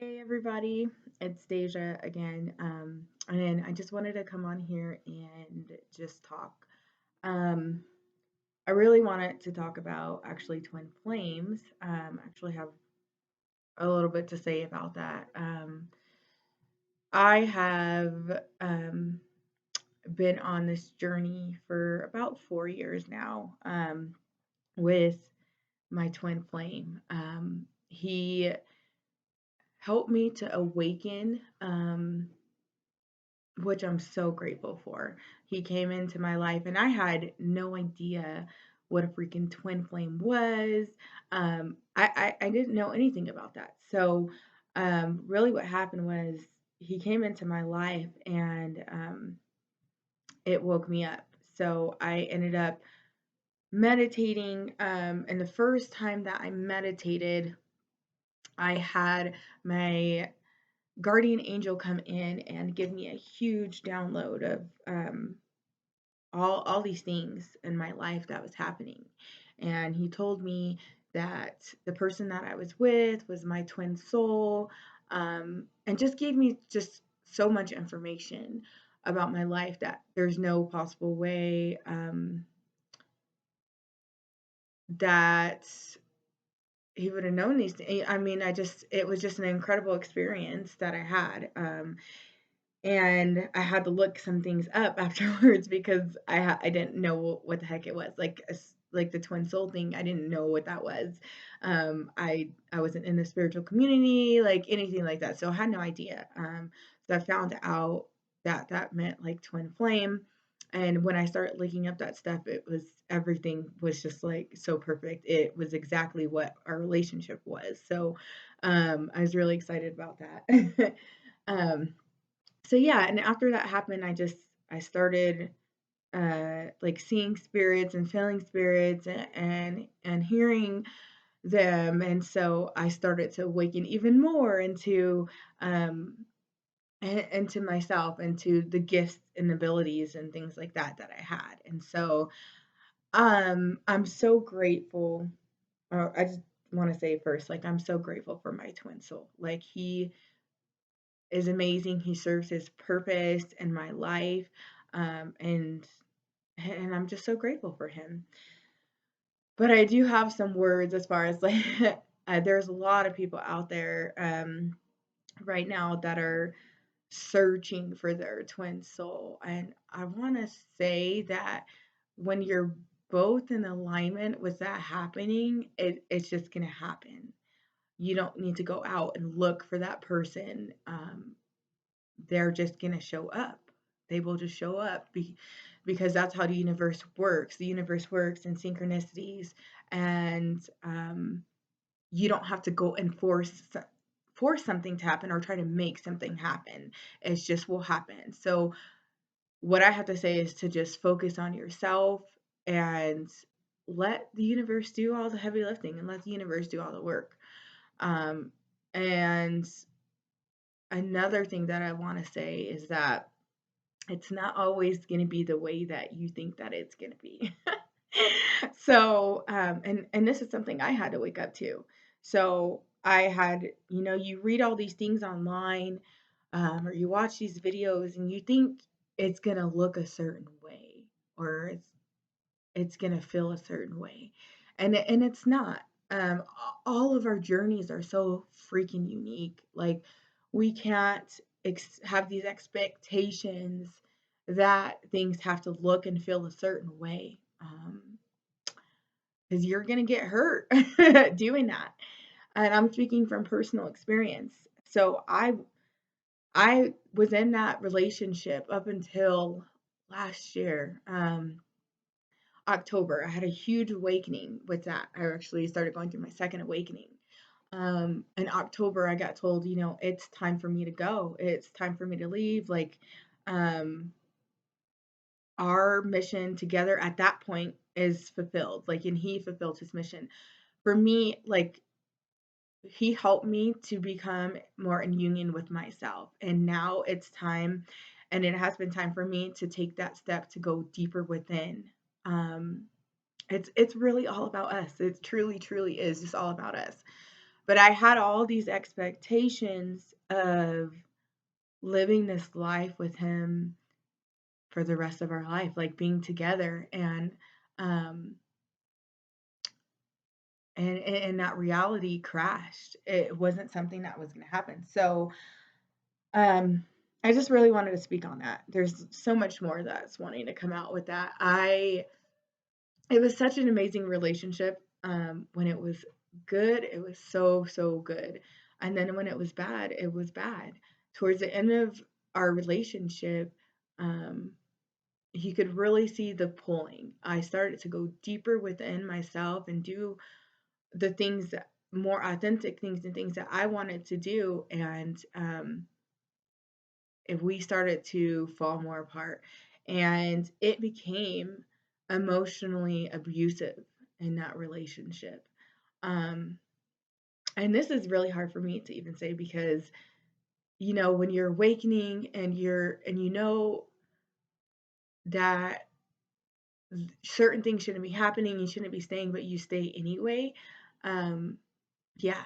Hey everybody, it's Deja again. And I just wanted to come on here and just talk. Um, I really wanted to talk about actually twin flames. Actually have a little bit to say about that. I have been on this journey for about 4 years now with my twin flame. He helped me to awaken. Which I'm so grateful for. He came into my life and I had no idea what a freaking twin flame was. I didn't know anything about that. So, really, what happened was he came into my life and it woke me up. So, I ended up meditating. And the first time that I meditated, I had my guardian angel come in and give me a huge download of all these things in my life that was happening. And he told me that the person that I was with was my twin soul, and just gave me just so much information about my life that there's no possible way that he would have known these things. I mean, it was just an incredible experience that I had. And I had to look some things up afterwards because I didn't know what the heck it was. Like the twin soul thing, I didn't know what that was. I wasn't in the spiritual community, like anything like that, so I had no idea. So I found out that that meant like twin flame, and when I started looking up that stuff, it was everything was just like so perfect. It was exactly what our relationship was. So I was really excited about that. um, so yeah, and after that happened, I started like seeing spirits and feeling spirits and hearing them, and so I started to awaken even more um into myself, into the gifts and abilities and things like that that I had. And so I'm so grateful. I just want to say first, like, I'm so grateful for my twin soul. Like, he is amazing. He serves his purpose in my life. Um, and and I'm just so grateful for him. But I do have some words as far as like there's a lot of people out there right now that are searching for their twin soul. And I want to say that when you're both in alignment with that happening, it's just going to happen. You don't need to go out and look for that person. They're just going to show up. They will just show up because that's how the universe works. The universe works in synchronicities, and you don't have to go and force something to happen or try to make something happen. It just will happen. So what I have to say is to just focus on yourself and let the universe do all the heavy lifting and let the universe do all the work. Um, and another thing that I want to say is that it's not always going to be the way that you think that it's going to be. So, and this is something I had to wake up to. So I had, you read all these things online, or you watch these videos, and you think it's going to look a certain way, or it's going to feel a certain way, and it's not. All of our journeys are so freaking unique. Like, we can't have these expectations that things have to look and feel a certain way, because you're going to get hurt doing that. And I'm speaking from personal experience. So I was in that relationship up until last year. October. I had a huge awakening with that. I actually started going through my second awakening. In October, I got told, it's time for me to go. It's time for me to leave. Like, um, our mission together at that point is fulfilled. Like, and he fulfilled his mission. For me, like, he helped me to become more in union with myself. And now it's time, and it has been time for me to take that step to go deeper within. Um, it's really all about us. It truly, truly is just all about us. But I had all these expectations of living this life with him for the rest of our life, like being together, um and that reality crashed. It wasn't something that was going to happen. So um I just really wanted to speak on that. There's so much more that's wanting to come out with that. I It was such an amazing relationship. When it was good, it was so good. And then when it was bad, it was bad. Towards the end of our relationship, um, he could really see the pulling. I started to go deeper within myself and do the things that more authentic things and things that I wanted to do. And if we started to fall more apart, and it became emotionally abusive in that relationship. um and this is really hard for me to even say, because when you're awakening and you know that certain things shouldn't be happening, you shouldn't be staying, but you stay anyway. um yeah.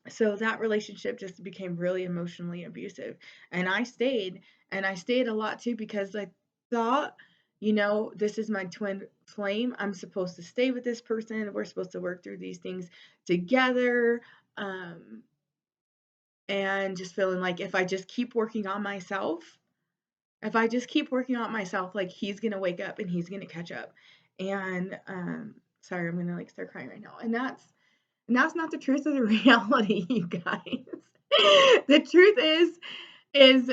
So that relationship just became really emotionally abusive, and I stayed a lot too, because I thought, this is my twin flame, I'm supposed to stay with this person, we're supposed to work through these things together. And just feeling like if I just keep working on myself, like he's gonna wake up and he's gonna catch up. And sorry, I'm gonna like start crying right now. And that's not the truth of the reality, you guys. The truth is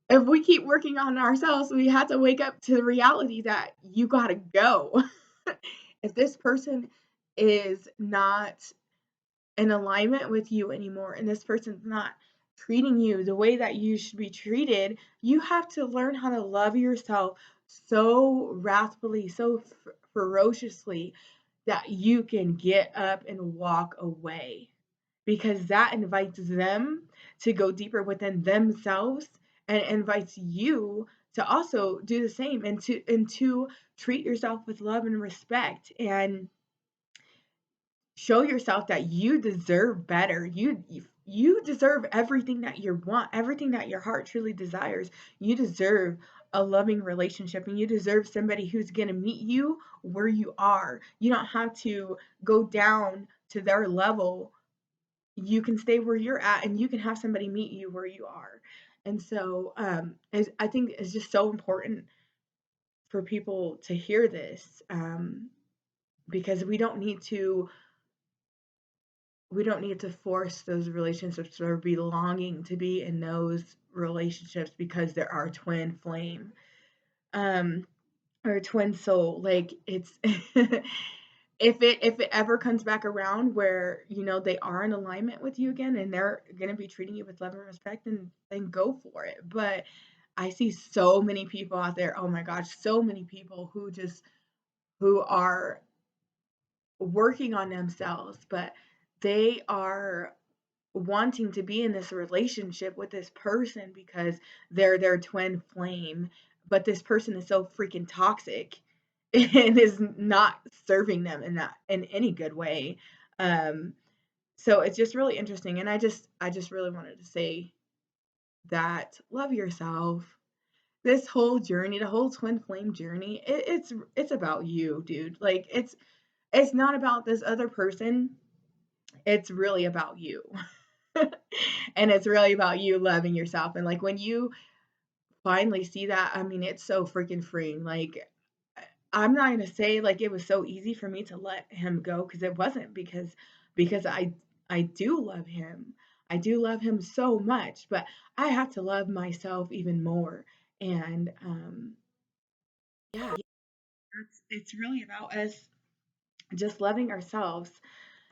if we keep working on ourselves, we have to wake up to the reality that you gotta go. If this person is not in alignment with you anymore, and this person's not treating you the way that you should be treated, you have to learn how to love yourself so wrathfully, so ferociously, that you can get up and walk away, because that invites them to go deeper within themselves, and invites you to also do the same, and to treat yourself with love and respect, and show yourself that you deserve better. You deserve everything that you want, everything that your heart truly desires. You deserve a loving relationship, and you deserve somebody who's going to meet you where you are. You don't have to go down to their level. You can stay where you're at, and you can have somebody meet you where you are. And so I think it's just so important for people to hear this, because we don't need to force those relationships or be longing to be in those relationships, because they're our twin flame, um or twin soul. Like, it's if it ever comes back around where they are in alignment with you again, and they're going to be treating you with love and respect, then go for it. But I see so many people out there, oh my gosh, so many people who are working on themselves, but they are wanting to be in this relationship with this person because they're their twin flame, but this person is so freaking toxic and is not serving them in any good way. Um, so it's just really interesting, and I just really wanted to say that love yourself. This whole journey, the whole twin flame journey, it's about you, dude. Like, it's not about this other person. It's really about you. And it's really about you loving yourself. And like when you finally see that, I mean, it's so freaking freeing. Like, I'm not gonna say like it was so easy for me to let him go, because it wasn't, because I do love him. I do love him so much, but I have to love myself even more. And yeah, it's really about us just loving ourselves.